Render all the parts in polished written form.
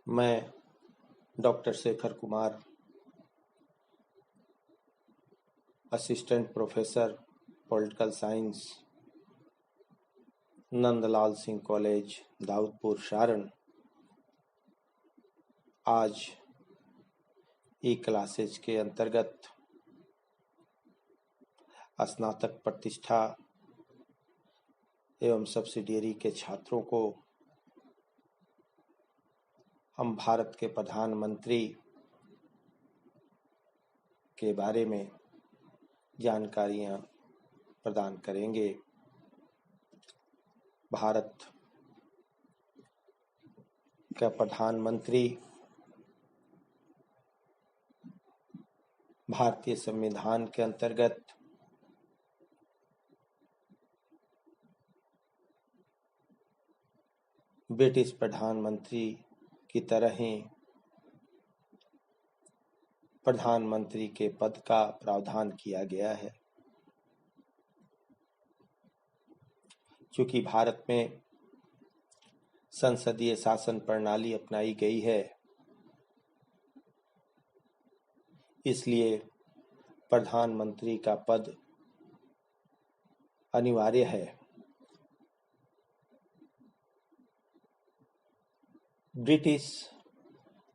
मैं doctor Shekhar Kumar, assistant professor political science, Nandlal Singh college, Daudpur, Saran, आज ई क्लासेज के अंतर्गत स्नातक प्रतिष्ठा एवं सब्सिडियरी के छात्रों को हम भारत के प्रधानमंत्री के बारे में जानकारियां प्रदान करेंगे। भारत का प्रधानमंत्री भारतीय संविधान के अंतर्गत ब्रिटिश प्रधानमंत्री की तरह ही प्रधानमंत्री के पद का प्रावधान किया गया है। चूंकि भारत में संसदीय शासन प्रणाली अपनाई गई है, इसलिए प्रधानमंत्री का पद अनिवार्य है। ब्रिटिश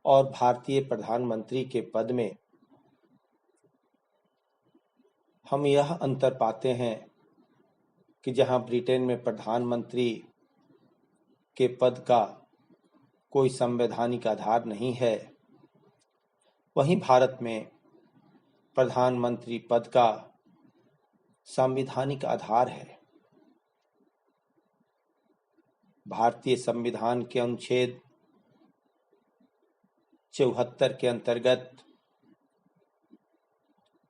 और भारतीय प्रधानमंत्री के पद में हम यह अंतर पाते हैं कि जहां ब्रिटेन में प्रधानमंत्री के पद का कोई संवैधानिक आधार नहीं है, वहीं भारत में प्रधानमंत्री पद का संवैधानिक आधार है। भारतीय संविधान के अनुच्छेद 74 के अंतर्गत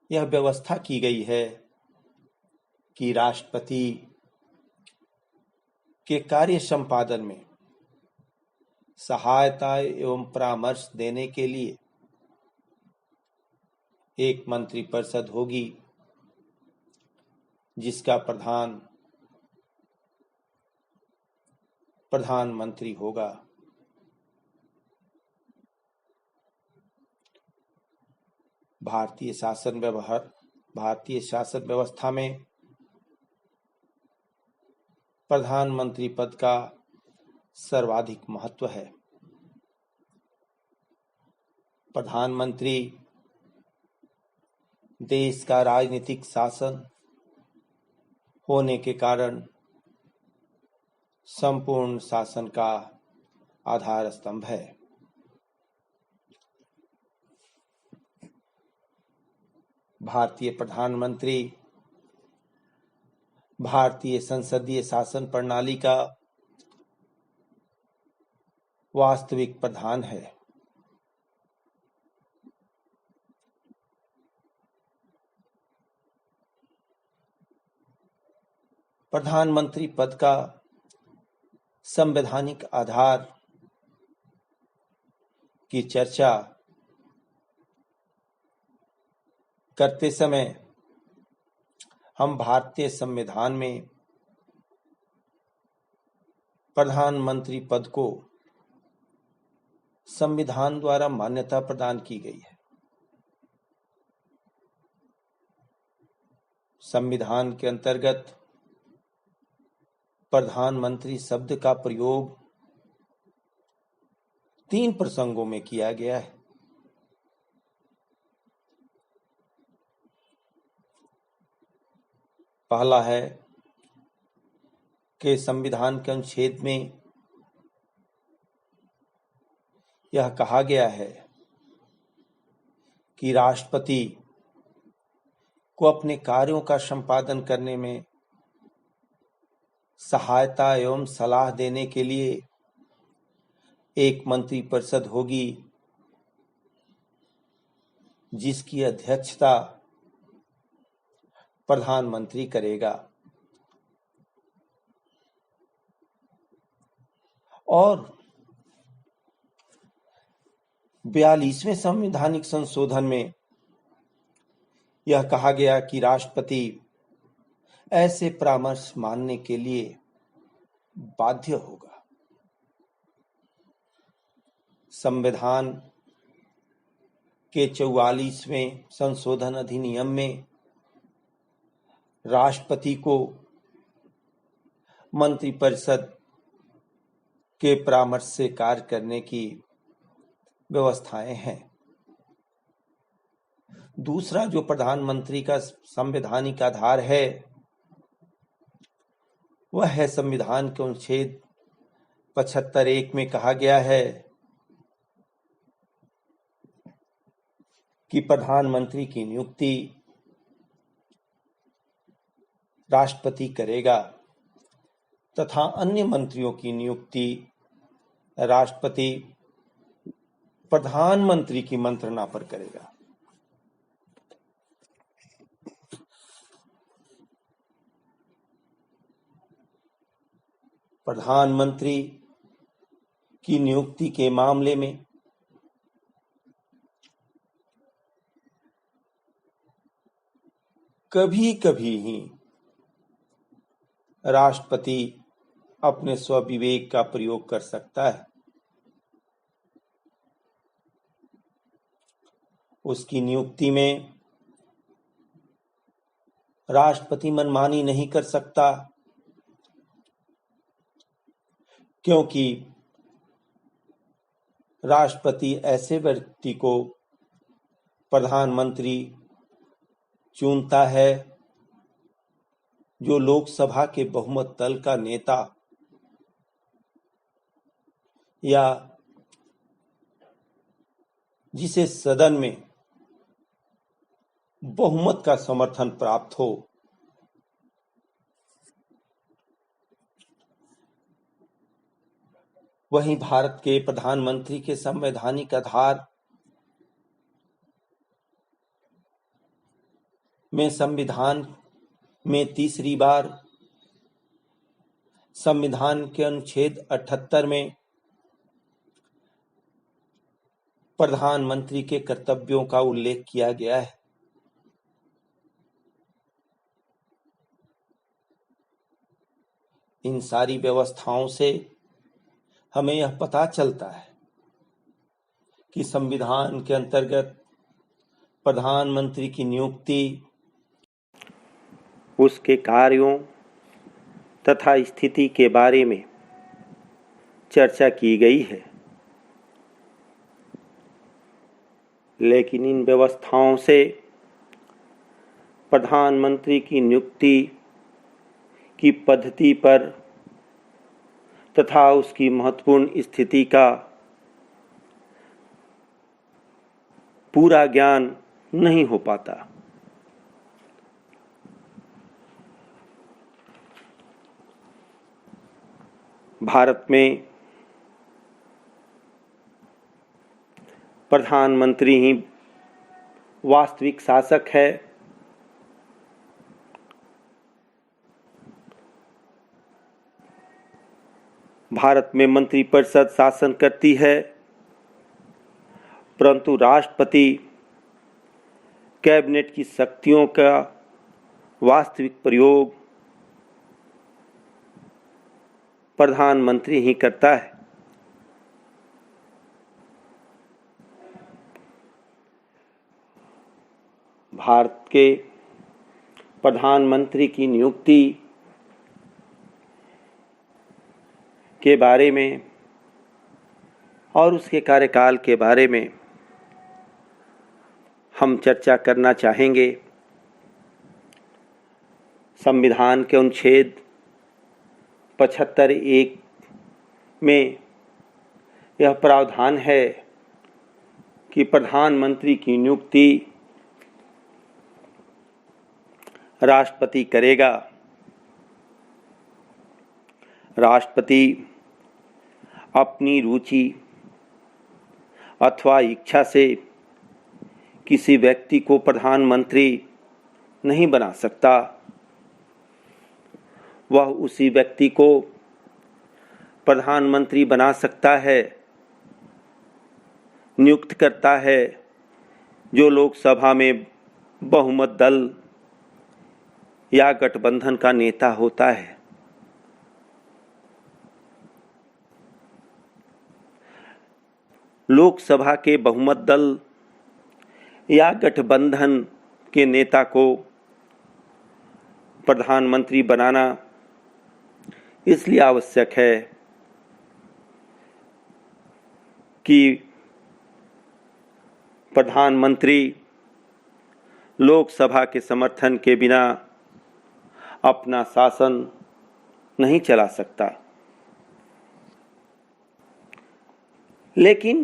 यह व्यवस्था की गई है कि राष्ट्रपति के कार्य संपादन में सहायता एवं परामर्श देने के लिए एक मंत्रिपरिषद होगी, जिसका प्रधान प्रधानमंत्री होगा। भारतीय शासन व्यवस्था में प्रधानमंत्री पद का सर्वाधिक महत्व है। प्रधानमंत्री देश का राजनीतिक शासन होने के कारण संपूर्ण शासन का आधार स्तंभ है। भारतीय प्रधानमंत्री भारतीय संसदीय शासन प्रणाली का वास्तविक प्रधान है। प्रधानमंत्री पद का संवैधानिक आधार की चर्चा करते समय हम भारतीय संविधान में प्रधानमंत्री पद को संविधान द्वारा मान्यता प्रदान की गई है। संविधान के अंतर्गत प्रधानमंत्री शब्द का प्रयोग 3 प्रसंगों में किया गया है। पहला है कि संविधान के अनुच्छेद में यह कहा गया है कि राष्ट्रपति को अपने कार्यों का संपादन करने में सहायता एवं सलाह देने के लिए एक मंत्रिपरिषद होगी, जिसकी अध्यक्षता प्रधानमंत्री करेगा। और 42वें संवैधानिक संशोधन में यह कहा गया कि राष्ट्रपति ऐसे परामर्श मानने के लिए बाध्य होगा। संविधान के 44वें संशोधन अधिनियम में राष्ट्रपति को मंत्रिपरिषद के परामर्श से कार्य करने की व्यवस्थाएं हैं। दूसरा जो प्रधानमंत्री का संवैधानिक आधार है वह है संविधान के अनुच्छेद 75(1) में कहा गया है कि प्रधानमंत्री की नियुक्ति राष्ट्रपति करेगा तथा अन्य मंत्रियों की नियुक्ति राष्ट्रपति प्रधानमंत्री की मंत्रणा पर करेगा। प्रधानमंत्री की नियुक्ति के मामले में कभी कभी ही राष्ट्रपति अपने स्वविवेक का प्रयोग कर सकता है। उसकी नियुक्ति में राष्ट्रपति मनमानी नहीं कर सकता, क्योंकि राष्ट्रपति ऐसे व्यक्ति को प्रधानमंत्री चुनता है जो लोकसभा के बहुमत दल का नेता या जिसे सदन में बहुमत का समर्थन प्राप्त हो। वहीं भारत के प्रधानमंत्री के संवैधानिक आधार में संविधान में तीसरी बार संविधान के अनुच्छेद 78 में प्रधानमंत्री के कर्तव्यों का उल्लेख किया गया है। इन सारी व्यवस्थाओं से हमें यह पता चलता है कि संविधान के अंतर्गत प्रधानमंत्री की नियुक्ति उसके कार्यों तथा स्थिति के बारे में चर्चा की गई है, लेकिन इन व्यवस्थाओं से प्रधानमंत्री की नियुक्ति की पद्धति पर तथा उसकी महत्वपूर्ण स्थिति का पूरा ज्ञान नहीं हो पाता। भारत में प्रधानमंत्री ही वास्तविक शासक है। भारत में मंत्रिपरिषद शासन करती है, परंतु राष्ट्रपति कैबिनेट की शक्तियों का वास्तविक प्रयोग प्रधानमंत्री ही करता है। भारत के प्रधानमंत्री की नियुक्ति के बारे में और उसके कार्यकाल के बारे में हम चर्चा करना चाहेंगे। संविधान के अनुच्छेद 75(1) में यह प्रावधान है कि प्रधानमंत्री की नियुक्ति राष्ट्रपति करेगा। राष्ट्रपति अपनी रुचि अथवा इच्छा से किसी व्यक्ति को प्रधानमंत्री नहीं बना सकता। वह उसी व्यक्ति को प्रधानमंत्री बना सकता है, नियुक्त करता है, जो लोकसभा में बहुमत दल या गठबंधन का नेता होता है। लोकसभा के बहुमत दल या गठबंधन के नेता को प्रधानमंत्री बनाना इसलिए आवश्यक है कि प्रधानमंत्री लोकसभा के समर्थन के बिना अपना शासन नहीं चला सकता। लेकिन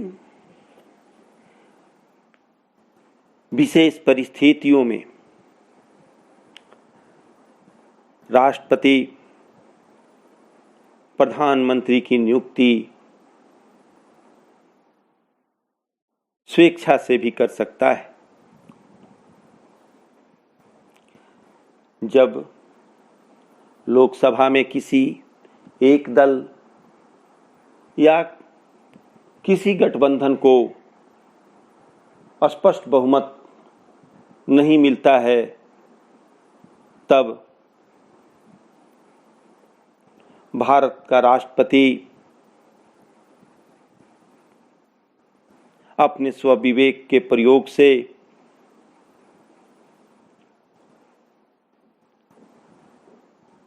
विशेष परिस्थितियों में राष्ट्रपति प्रधानमंत्री की नियुक्ति स्वेच्छा से भी कर सकता है। जब लोकसभा में किसी एक दल या किसी गठबंधन को स्पष्ट बहुमत नहीं मिलता है, तब भारत का राष्ट्रपति अपने स्वविवेक के प्रयोग से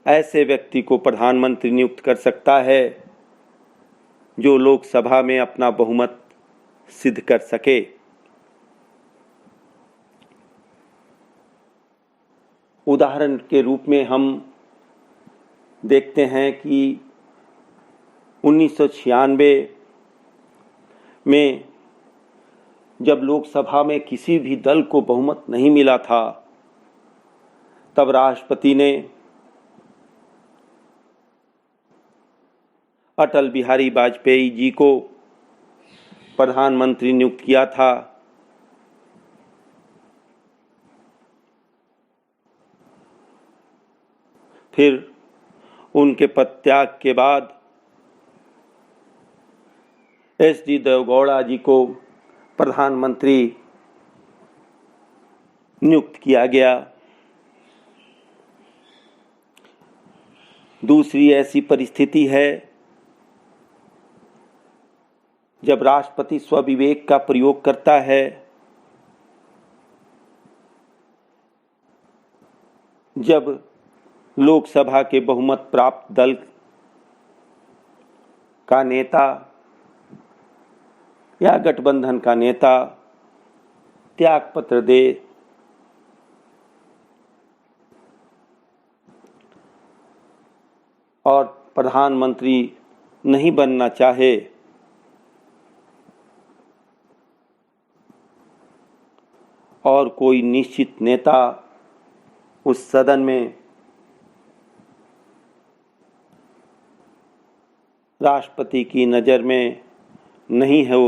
ऐसे व्यक्ति को प्रधानमंत्री नियुक्त कर सकता है जो लोकसभा में अपना बहुमत सिद्ध कर सके। उदाहरण के रूप में हम देखते हैं कि 1996 में जब लोकसभा में किसी भी दल को बहुमत नहीं मिला था, तब राष्ट्रपति ने अटल बिहारी वाजपेयी जी को प्रधानमंत्री नियुक्त किया था। फिर उनके पदत्याग के बाद एच.डी. देवेगौड़ा जी को प्रधानमंत्री नियुक्त किया गया। दूसरी ऐसी परिस्थिति है जब राष्ट्रपति स्वविवेक का प्रयोग करता है, जब लोकसभा के बहुमत प्राप्त दल का नेता या गठबंधन का नेता त्यागपत्र दे और प्रधानमंत्री नहीं बनना चाहे, और कोई निश्चित नेता उस सदन में राष्ट्रपति की नज़र में नहीं है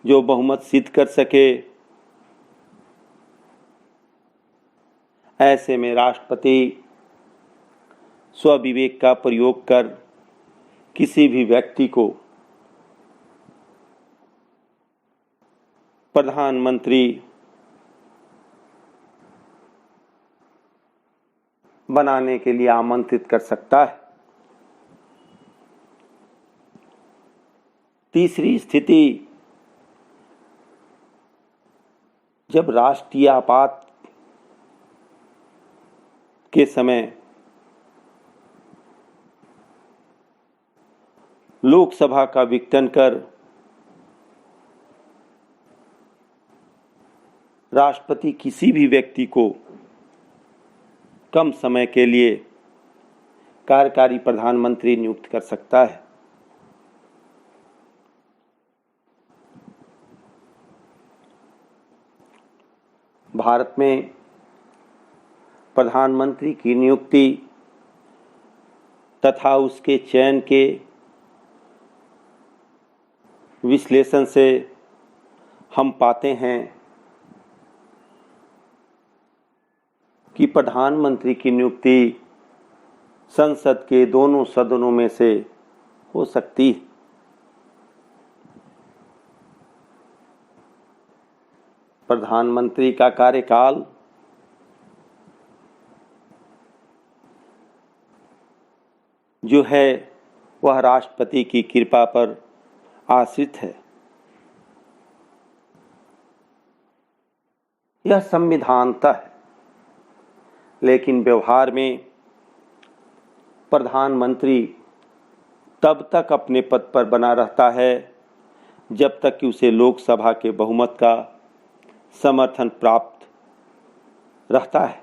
जो बहुमत सिद्ध कर सके, ऐसे में राष्ट्रपति स्वविवेक का प्रयोग कर किसी भी व्यक्ति को प्रधानमंत्री बनाने के लिए आमंत्रित कर सकता है। तीसरी स्थिति, जब राष्ट्रीय आपात के समय लोकसभा का विघटन कर राष्ट्रपति किसी भी व्यक्ति को कम समय के लिए कार्यकारी प्रधानमंत्री नियुक्त कर सकता है। भारत में प्रधानमंत्री की नियुक्ति तथा उसके चयन के विश्लेषण से हम पाते हैं कि प्रधानमंत्री की नियुक्ति संसद के दोनों सदनों में से हो सकती है। प्रधानमंत्री का कार्यकाल जो है वह राष्ट्रपति की कृपा पर आश्रित है। यह संविधानतः है, लेकिन व्यवहार में प्रधानमंत्री तब तक अपने पद पर बना रहता है जब तक कि उसे लोकसभा के बहुमत का समर्थन प्राप्त रहता है।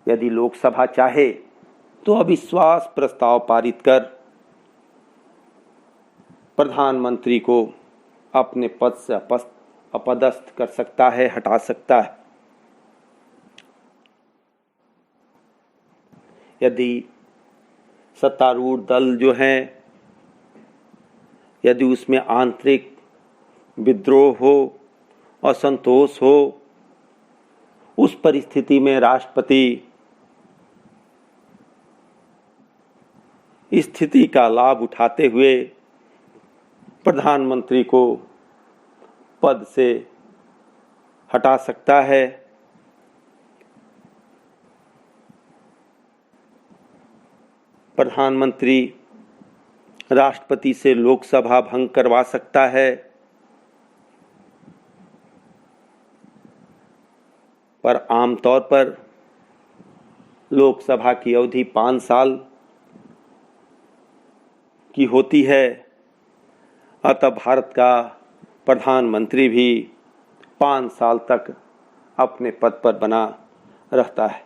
यदि लोकसभा चाहे तो अविश्वास प्रस्ताव पारित कर प्रधानमंत्री को अपने पद से अपदस्थ कर सकता है, हटा सकता है। यदि सत्तारूढ़ दल जो है, यदि उसमें आंतरिक विद्रोह हो, असंतोष हो, उस परिस्थिति में राष्ट्रपति स्थिति का लाभ उठाते हुए प्रधानमंत्री को पद से हटा सकता है। प्रधानमंत्री राष्ट्रपति से लोकसभा भंग करवा सकता है, पर आमतौर पर लोकसभा की अवधि 5 साल की होती है। अतः भारत का प्रधानमंत्री भी 5 साल तक अपने पद पर बना रहता है।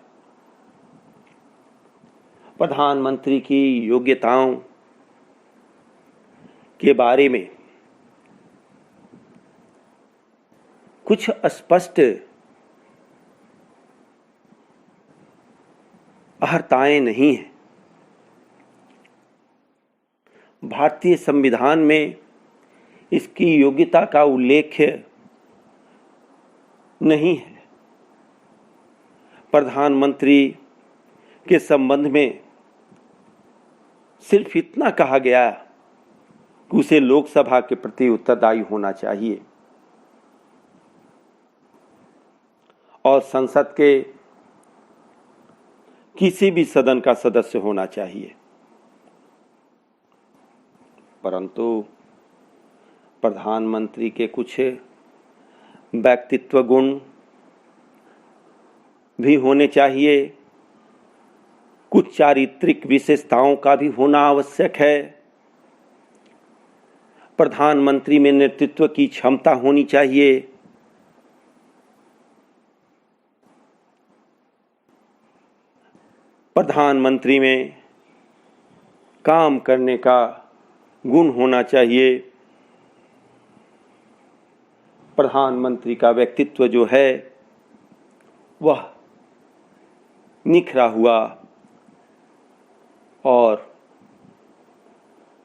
प्रधानमंत्री की योग्यताओं के बारे में कुछ स्पष्ट अर्हताएं नहीं हैं। भारतीय संविधान में इसकी योग्यता का उल्लेख नहीं है। प्रधानमंत्री के संबंध में सिर्फ इतना कहा गया कि उसे लोकसभा के प्रति उत्तरदायी होना चाहिए और संसद के किसी भी सदन का सदस्य होना चाहिए। परंतु प्रधानमंत्री के कुछ व्यक्तित्व गुण भी होने चाहिए, कुछ चारित्रिक विशेषताओं का भी होना आवश्यक है। प्रधानमंत्री में नेतृत्व की क्षमता होनी चाहिए। प्रधानमंत्री में काम करने का गुण होना चाहिए। प्रधानमंत्री का व्यक्तित्व जो है वह निखरा हुआ और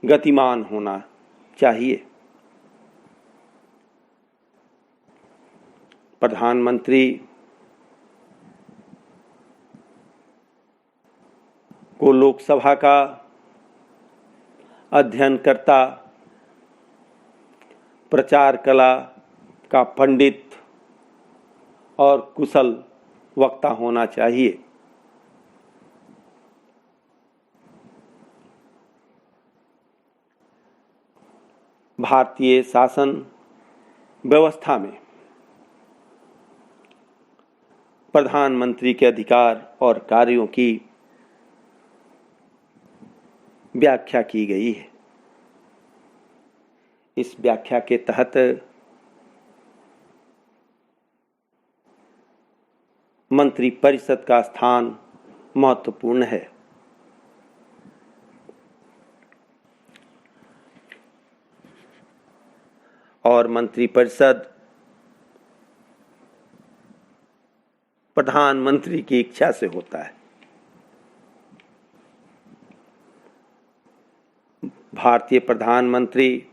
गतिमान होना चाहिए। प्रधानमंत्री को लोकसभा का अध्ययनकर्ता, प्रचार कला का पंडित और कुशल वक्ता होना चाहिए। भारतीय शासन व्यवस्था में प्रधानमंत्री के अधिकार और कार्यों की व्याख्या की गई है। इस व्याख्या के तहत मंत्रिपरिषद का स्थान महत्वपूर्ण है। और मंत्रिपरिषद प्रधानमंत्री की इच्छा से होता है। भारतीय प्रधानमंत्री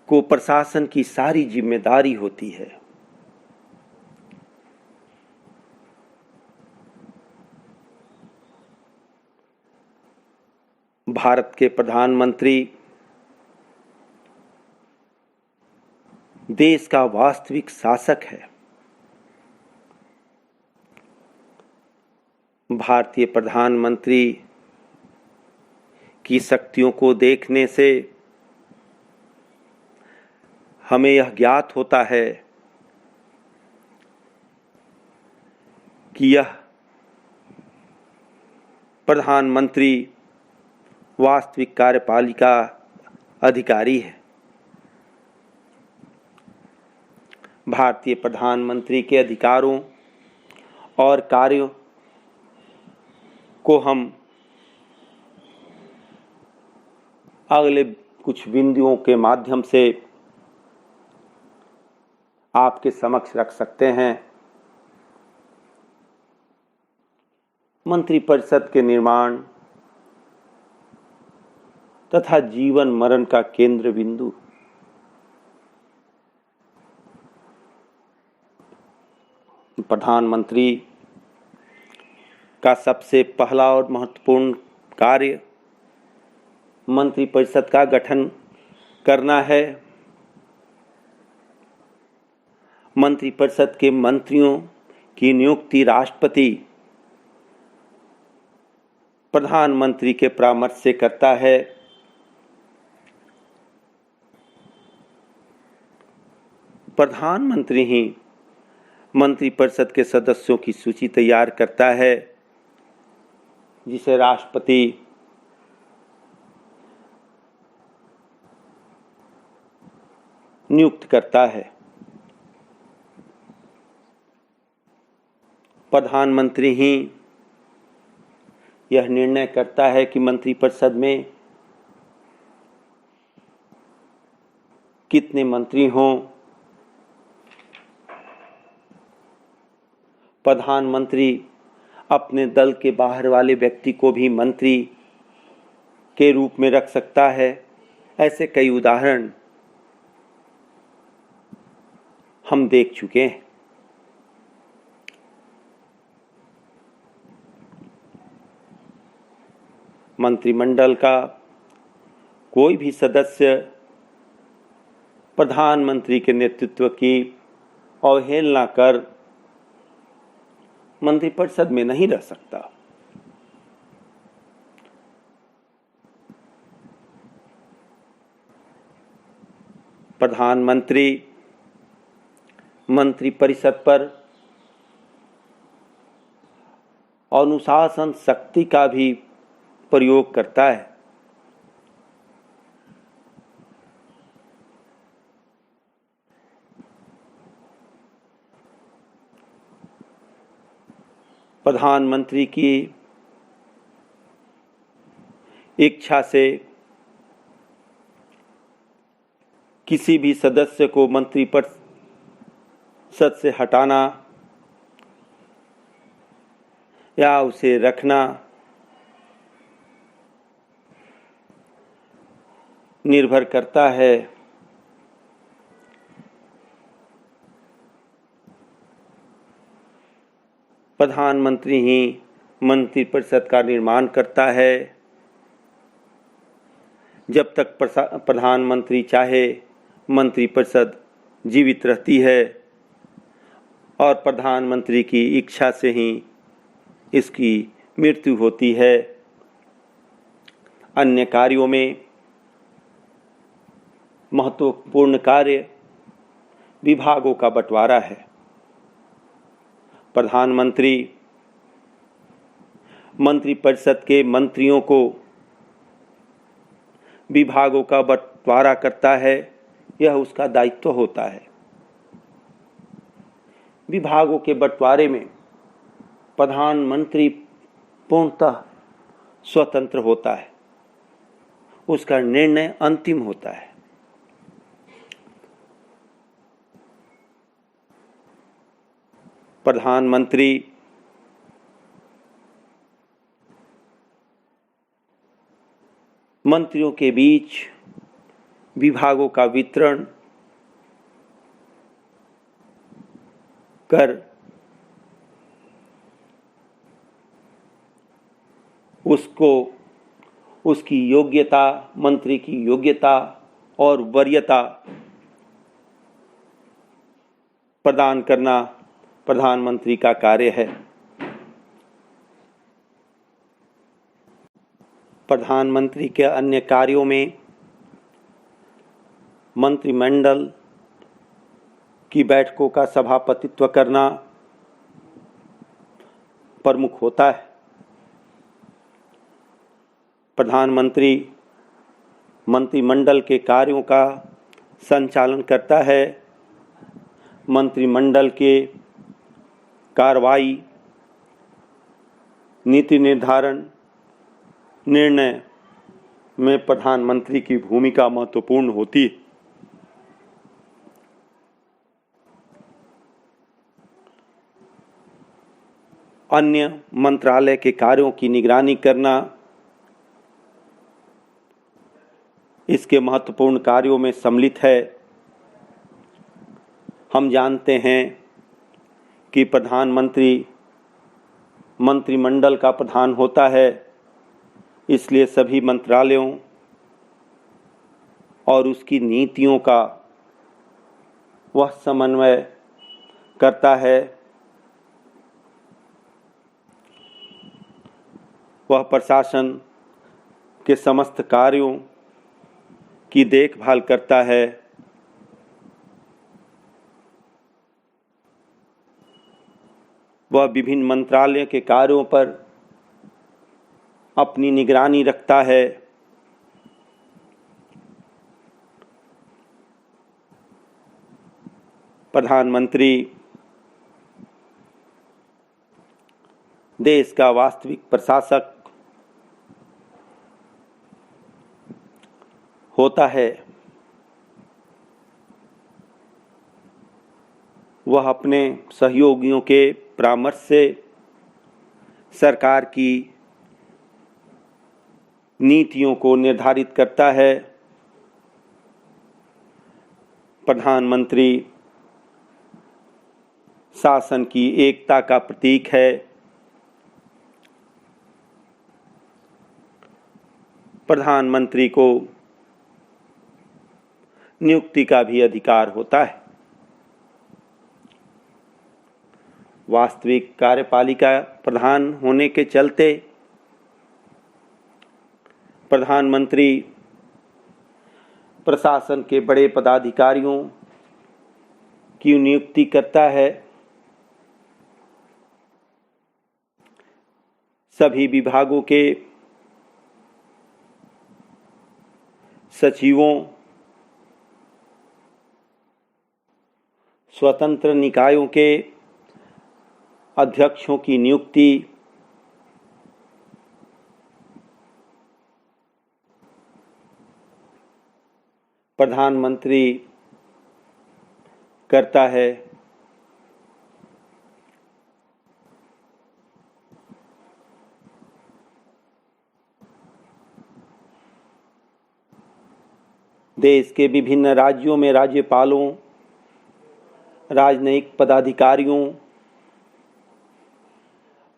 को प्रशासन की सारी जिम्मेदारी होती है। भारत के प्रधानमंत्री देश का वास्तविक शासक है। भारतीय प्रधानमंत्री की शक्तियों को देखने से हमें यह ज्ञात होता है कि यह प्रधानमंत्री वास्तविक कार्यपालिका अधिकारी है। भारतीय प्रधानमंत्री के अधिकारों और कार्यों को हम अगले कुछ बिंदुओं के माध्यम से आपके समक्ष रख सकते हैं। मंत्रिपरिषद के निर्माण तथा जीवन मरण का केंद्र बिंदु प्रधानमंत्री का सबसे पहला और महत्वपूर्ण कार्य मंत्रिपरिषद का गठन करना है। मंत्रिपरिषद के मंत्रियों की नियुक्ति राष्ट्रपति प्रधानमंत्री के परामर्श से करता है। प्रधानमंत्री ही मंत्रिपरिषद के सदस्यों की सूची तैयार करता है, जिसे राष्ट्रपति नियुक्त करता है। प्रधानमंत्री ही यह निर्णय करता है कि मंत्रिपरिषद में कितने मंत्री हों। प्रधानमंत्री अपने दल के बाहर वाले व्यक्ति को भी मंत्री के रूप में रख सकता है। ऐसे कई उदाहरण हम देख चुके हैं। मंत्रिमंडल का कोई भी सदस्य प्रधानमंत्री के नेतृत्व की अवहेलना कर मंत्रिपरिषद में नहीं रह सकता। प्रधानमंत्री मंत्रिपरिषद पर अनुशासन शक्ति का भी प्रयोग करता है। प्रधानमंत्री की इच्छा से किसी भी सदस्य को मंत्रिपरिषद से हटाना या उसे रखना निर्भर करता है प्रधानमंत्री ही मंत्रिपरिषद का निर्माण करता है। जब तक प्रधानमंत्री चाहे मंत्रिपरिषद जीवित रहती है और प्रधानमंत्री की इच्छा से ही इसकी मृत्यु होती है। अन्य कार्यों में महत्वपूर्ण कार्य विभागों का बंटवारा है। प्रधानमंत्री मंत्रिपरिषद के मंत्रियों को विभागों का बंटवारा करता है, यह उसका दायित्व होता है। विभागों के बंटवारे में प्रधानमंत्री पूर्णतः स्वतंत्र होता है, उसका निर्णय अंतिम होता है। प्रधानमंत्री मंत्रियों के बीच विभागों का वितरण कर उसको उसकी योग्यता, मंत्री की योग्यता और वरीयता प्रदान करना प्रधानमंत्री का कार्य है। प्रधानमंत्री के अन्य कार्यों में मंत्रिमंडल की बैठकों का सभापतित्व करना प्रमुख होता है। प्रधानमंत्री मंत्रिमंडल के कार्यों का संचालन करता है। मंत्रिमंडल के कार्रवाई, नीति निर्धारण, निर्णय में प्रधानमंत्री की भूमिका महत्वपूर्ण होती है। अन्य मंत्रालय के कार्यों की निगरानी करना इसके महत्वपूर्ण कार्यों में सम्मिलित है। हम जानते हैं कि प्रधानमंत्री मंत्रिमंडल का प्रधान होता है, इसलिए सभी मंत्रालयों और उसकी नीतियों का वह समन्वय करता है। वह प्रशासन के समस्त कार्यों की देखभाल करता है। वह विभिन्न मंत्रालयों के कार्यों पर अपनी निगरानी रखता है। प्रधानमंत्री देश का वास्तविक प्रशासक होता है। वह अपने सहयोगियों के परामर्श से सरकार की नीतियों को निर्धारित करता है। प्रधानमंत्री शासन की एकता का प्रतीक है। प्रधानमंत्री को नियुक्ति का भी अधिकार होता है। वास्तविक कार्यपालिका प्रधान होने के चलते प्रधानमंत्री प्रशासन के बड़े पदाधिकारियों की नियुक्ति करता है। सभी विभागों के सचिवों, स्वतंत्र निकायों के अध्यक्षों की नियुक्ति प्रधानमंत्री करता है। देश के विभिन्न राज्यों में राज्यपालों, राजनयिक पदाधिकारियों,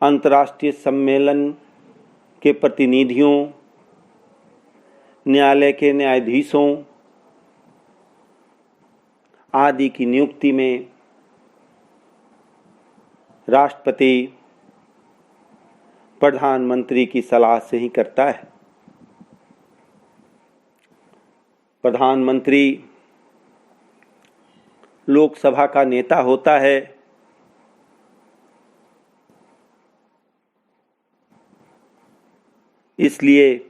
अंतर्राष्ट्रीय सम्मेलन के प्रतिनिधियों, न्यायालय के न्यायाधीशों आदि की नियुक्ति में राष्ट्रपति प्रधानमंत्री की सलाह से ही करता है। प्रधानमंत्री लोकसभा का नेता होता है। इसलिए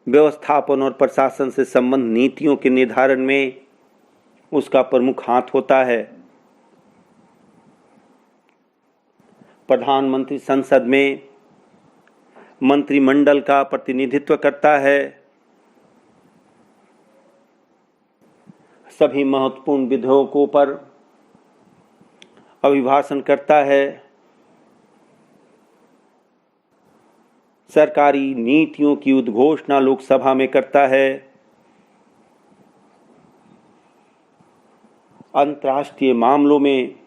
व्यवस्थापन और प्रशासन से संबंधित नीतियों के निर्धारण में उसका प्रमुख हाथ होता है। प्रधानमंत्री संसद में मंत्रिमंडल का प्रतिनिधित्व करता है। सभी महत्वपूर्ण विधेयकों पर अभिभाषण करता है। सरकारी नीतियों की उद्घोषणा लोकसभा में करता है। अंतर्राष्ट्रीय मामलों में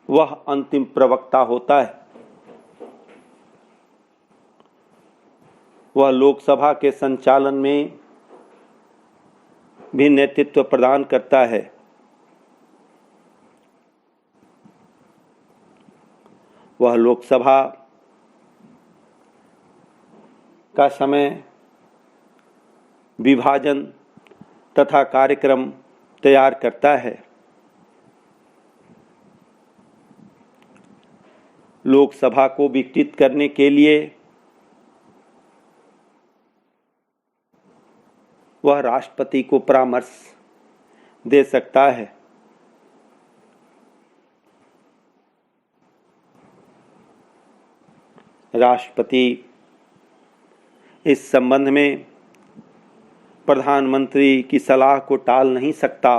वह अंतिम प्रवक्ता होता है। वह लोकसभा के संचालन में भी नेतृत्व प्रदान करता है। वह लोकसभा का समय विभाजन तथा कार्यक्रम तैयार करता है। लोकसभा को विकसित करने के लिए वह राष्ट्रपति को परामर्श दे सकता है। राष्ट्रपति इस संबंध में प्रधानमंत्री की सलाह को टाल नहीं सकता।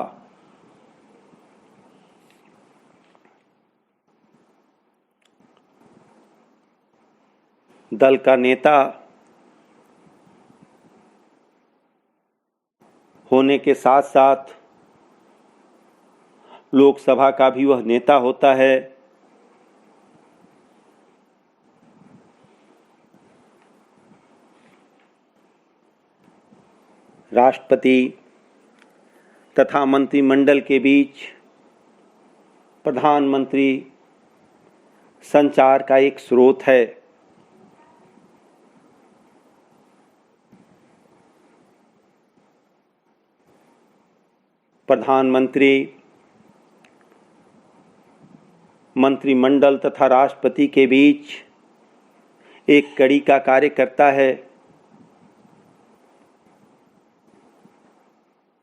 दल का नेता होने के साथ साथ लोकसभा का भी वह नेता होता है। राष्ट्रपति तथा मंत्रिमंडल के बीच प्रधानमंत्री संचार का एक स्रोत है। प्रधानमंत्री मंत्रिमंडल तथा राष्ट्रपति के बीच एक कड़ी का कार्य करता है।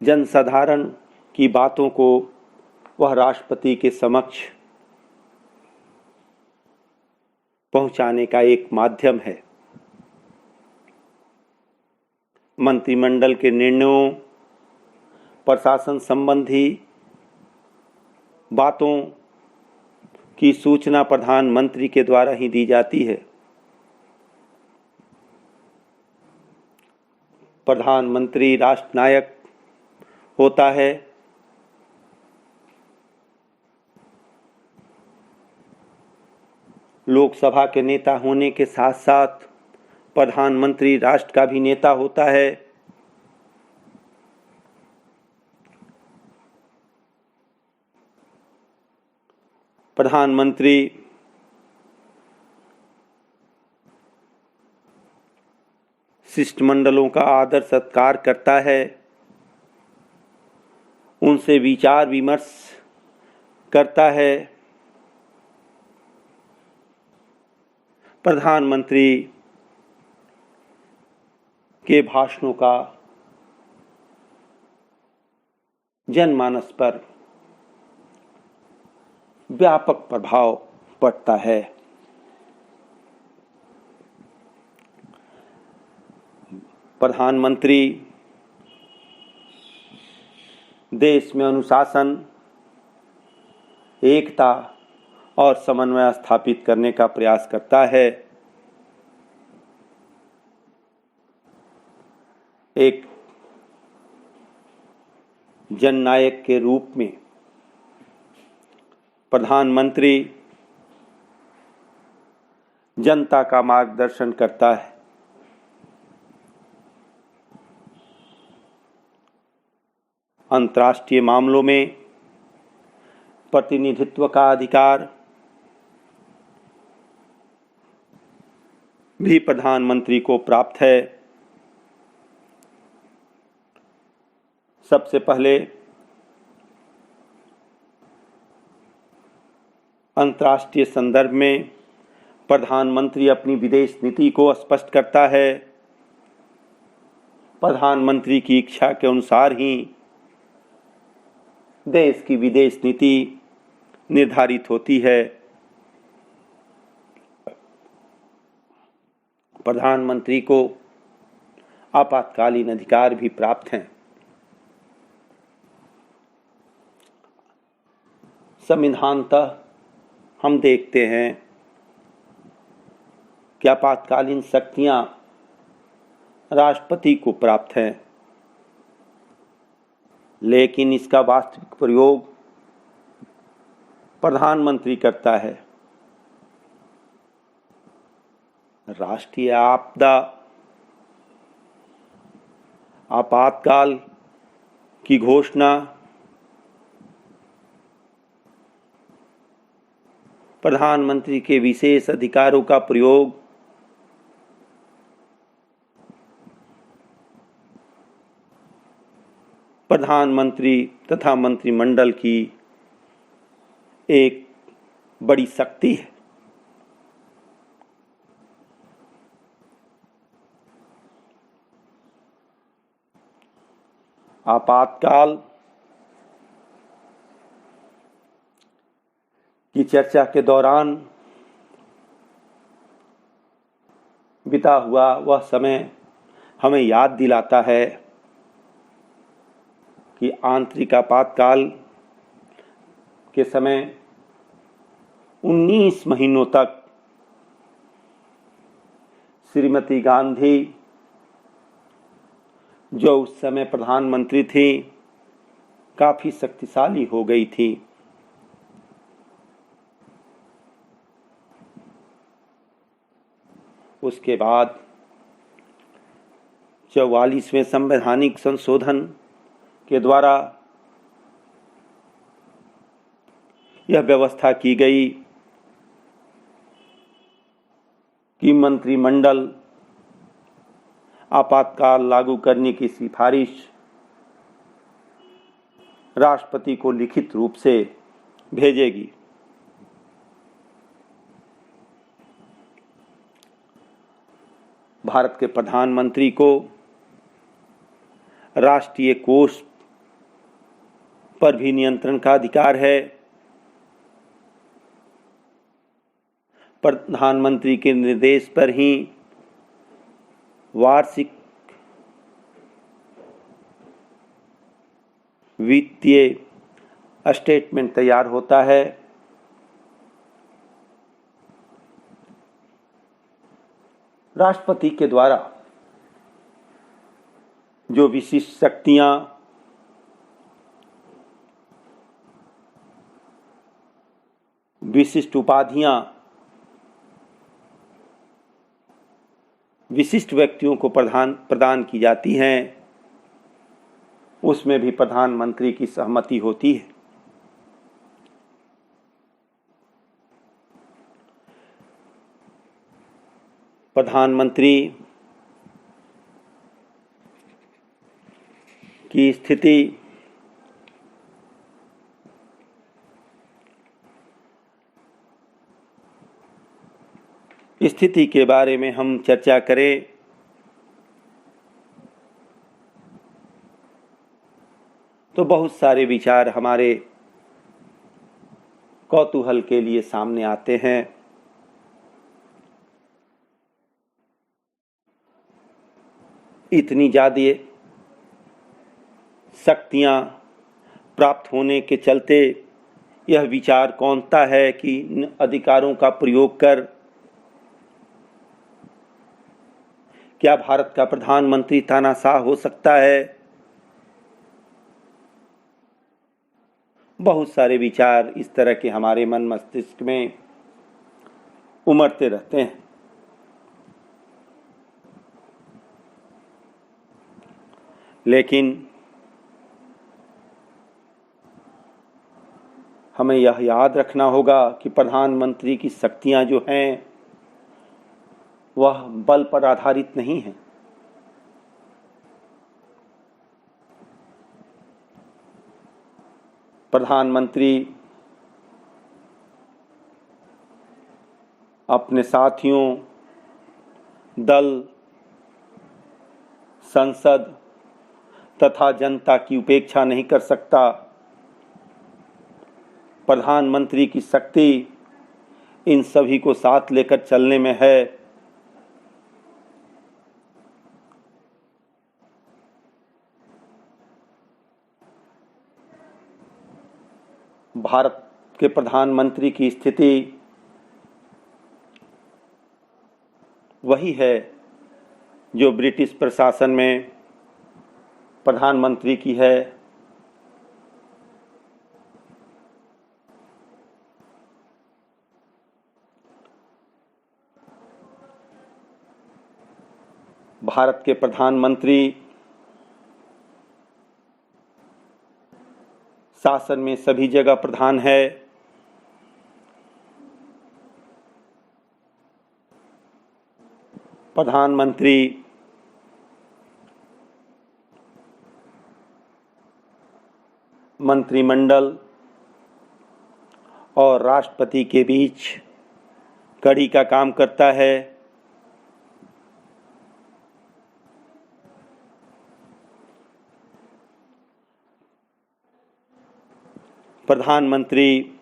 जनसाधारण की बातों को वह राष्ट्रपति के समक्ष पहुंचाने का एक माध्यम है। मंत्रिमंडल के निर्णयों, प्रशासन संबंधी बातों की सूचना प्रधानमंत्री के द्वारा ही दी जाती है। प्रधानमंत्री राष्ट्रनायक होता है। लोकसभा के नेता होने के साथ साथ प्रधानमंत्री राष्ट्र का भी नेता होता है। प्रधानमंत्री शिष्टमंडलों का आदर सत्कार करता है, उनसे विचार विमर्श करता है। प्रधानमंत्री के भाषणों का जनमानस पर व्यापक प्रभाव पड़ता है। प्रधानमंत्री देश में अनुशासन, एकता और समन्वय स्थापित करने का प्रयास करता है। एक जननायक के रूप में प्रधानमंत्री जनता का मार्गदर्शन करता है। अंतर्राष्ट्रीय मामलों में प्रतिनिधित्व का अधिकार भी प्रधानमंत्री को प्राप्त है। सबसे पहले अंतर्राष्ट्रीय संदर्भ में प्रधानमंत्री अपनी विदेश नीति को स्पष्ट करता है। प्रधानमंत्री की इच्छा के अनुसार ही देश की विदेश नीति निर्धारित होती है। प्रधानमंत्री को आपातकालीन अधिकार भी प्राप्त हैं। संविधानतः हम देखते हैं कि आपातकालीन शक्तियां राष्ट्रपति को प्राप्त हैं, लेकिन इसका वास्तविक प्रयोग प्रधानमंत्री करता है। राष्ट्रीय आपदा, आपातकाल की घोषणा प्रधानमंत्री के विशेष अधिकारों का प्रयोग प्रधानमंत्री तथा मंत्रिमंडल की एक बड़ी शक्ति है। आपातकाल की चर्चा के दौरान बिता हुआ वह समय हमें याद दिलाता है कि आंतरिक आपातकाल के समय 19 महीनों तक श्रीमती गांधी, जो उस समय प्रधानमंत्री थी, काफी शक्तिशाली हो गई थी। उसके बाद 44वें संवैधानिक संशोधन के द्वारा यह व्यवस्था की गई कि मंत्रिमंडल आपातकाल लागू करने की सिफारिश राष्ट्रपति को लिखित रूप से भेजेगी। भारत के प्रधानमंत्री को राष्ट्रीय कोष पर भी नियंत्रण का अधिकार है। प्रधानमंत्री के निर्देश पर ही वार्षिक वित्तीय स्टेटमेंट तैयार होता है। राष्ट्रपति के द्वारा जो विशिष्ट शक्तियां विशिष्ट उपाधियां विशिष्ट व्यक्तियों को प्रदान की जाती हैं, उसमें भी प्रधानमंत्री की सहमति होती है। प्रधानमंत्री की स्थिति के बारे में हम चर्चा करें तो बहुत सारे विचार हमारे कौतूहल के लिए सामने आते हैं। इतनी ज़्यादा शक्तियां प्राप्त होने के चलते यह विचार कौंधता है कि इन अधिकारों का प्रयोग कर क्या भारत का प्रधानमंत्री तानाशाह हो सकता है। बहुत सारे विचार इस तरह के हमारे मन मस्तिष्क में उमड़ते रहते हैं। लेकिन हमें यह याद रखना होगा कि प्रधानमंत्री की शक्तियां जो हैं वह बल पर आधारित नहीं है। प्रधानमंत्री अपने साथियों, दल, संसद तथा जनता की उपेक्षा नहीं कर सकता। प्रधानमंत्री की शक्ति इन सभी को साथ लेकर चलने में है। भारत के प्रधानमंत्री की स्थिति वही है जो ब्रिटिश प्रशासन में प्रधानमंत्री की है। भारत के प्रधानमंत्री शासन में सभी जगह प्रधान है। प्रधानमंत्री मंत्रिमंडल और राष्ट्रपति के बीच कड़ी का काम करता है। प्रधानमंत्री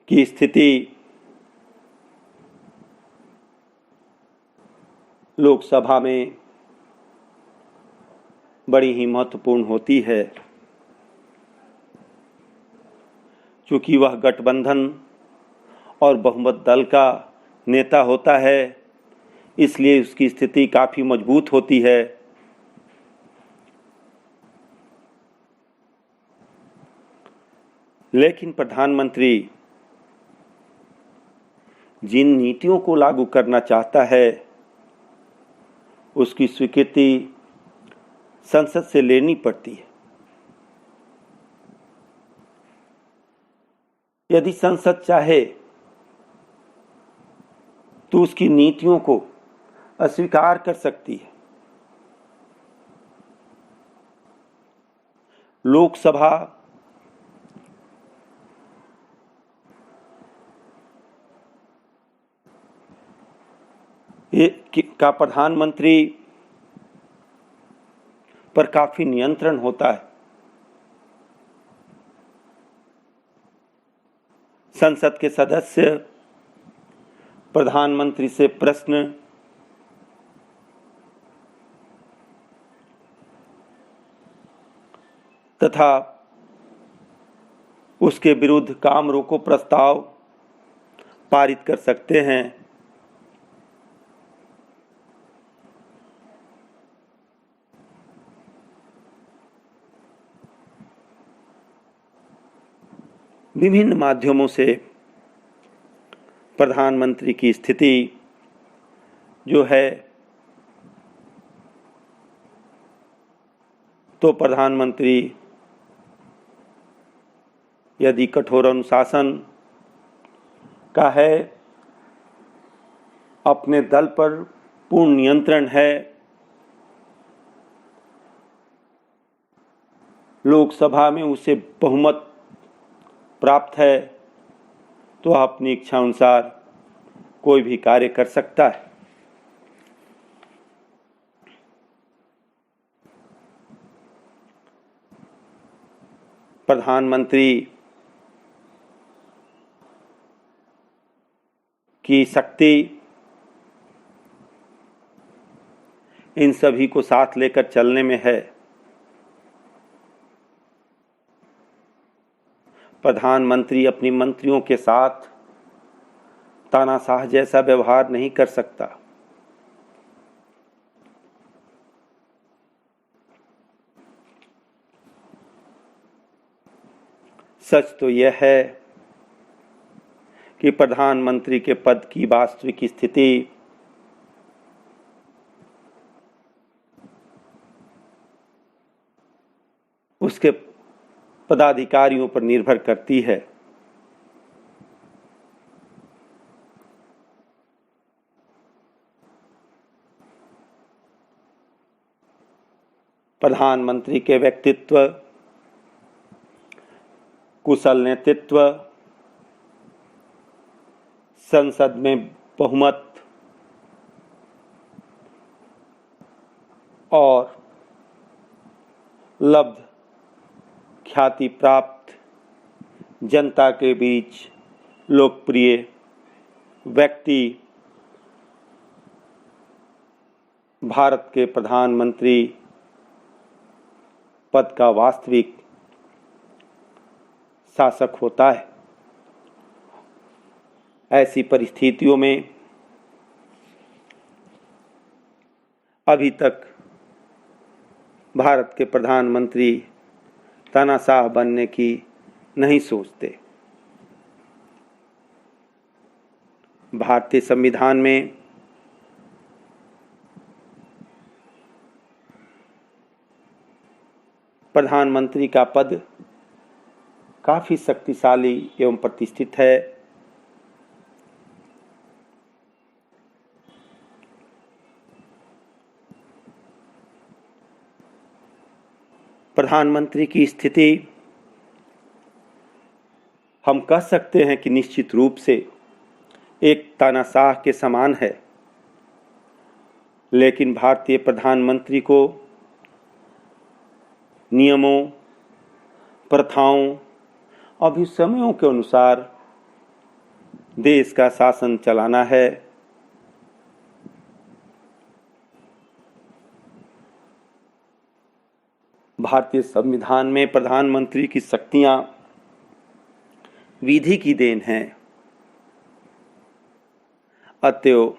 की स्थिति लोकसभा में बड़ी ही महत्वपूर्ण होती है, क्योंकि वह गठबंधन और बहुमत दल का नेता होता है, इसलिए उसकी स्थिति काफ़ी मजबूत होती है। लेकिन प्रधानमंत्री जिन नीतियों को लागू करना चाहता है उसकी स्वीकृति संसद से लेनी पड़ती है। यदि संसद चाहे तो उसकी नीतियों को अस्वीकार कर सकती है। लोकसभा का प्रधानमंत्री पर काफी नियंत्रण होता है। संसद के सदस्य प्रधानमंत्री से प्रश्न तथा उसके विरुद्ध काम रोको प्रस्ताव पारित कर सकते हैं। विभिन्न माध्यमों से प्रधानमंत्री की स्थिति जो है तो प्रधानमंत्री यदि कठोर अनुशासन का है, अपने दल पर पूर्ण नियंत्रण है, लोकसभा में उसे बहुमत प्राप्त है, तो अपनी इच्छा अनुसार कोई भी कार्य कर सकता है। प्रधानमंत्री की शक्ति इन सभी को साथ लेकर चलने में है। प्रधानमंत्री अपनी मंत्रियों के साथ तानाशाह जैसा व्यवहार नहीं कर सकता। सच तो यह है कि प्रधानमंत्री के पद की वास्तविक स्थिति उसके पदाधिकारियों पर निर्भर करती है। प्रधानमंत्री के व्यक्तित्व, कुशल नेतृत्व, संसद में बहुमत और लब्ध ख्याति प्राप्त जनता के बीच लोकप्रिय व्यक्ति भारत के प्रधानमंत्री पद का वास्तविक शासक होता है। ऐसी परिस्थितियों में अभी तक भारत के प्रधानमंत्री तानाशाह बनने की नहीं सोचते। भारतीय संविधान में प्रधानमंत्री का पद काफी शक्तिशाली एवं प्रतिष्ठित है। प्रधानमंत्री की स्थिति हम कह सकते हैं कि निश्चित रूप से एक तानाशाह के समान है, लेकिन भारतीय प्रधानमंत्री को नियमों, प्रथाओं, अभिसमयों के अनुसार देश का शासन चलाना है। भारतीय संविधान में प्रधानमंत्री की शक्तियां विधि की देन हैं। अतएव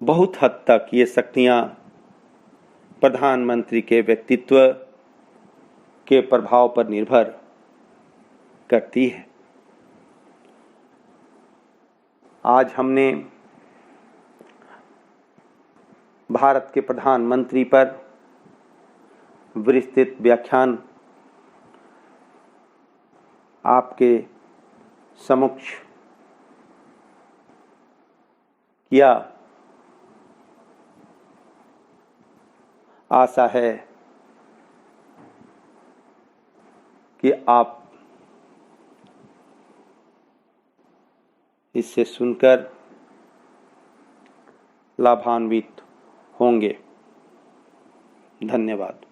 बहुत हद तक ये शक्तियां प्रधानमंत्री के व्यक्तित्व के प्रभाव पर निर्भर करती है। आज हमने भारत के प्रधानमंत्री पर विस्तृत व्याख्यान आपके समक्ष किया। आशा है कि आप इससे सुनकर लाभान्वित होंगे। धन्यवाद।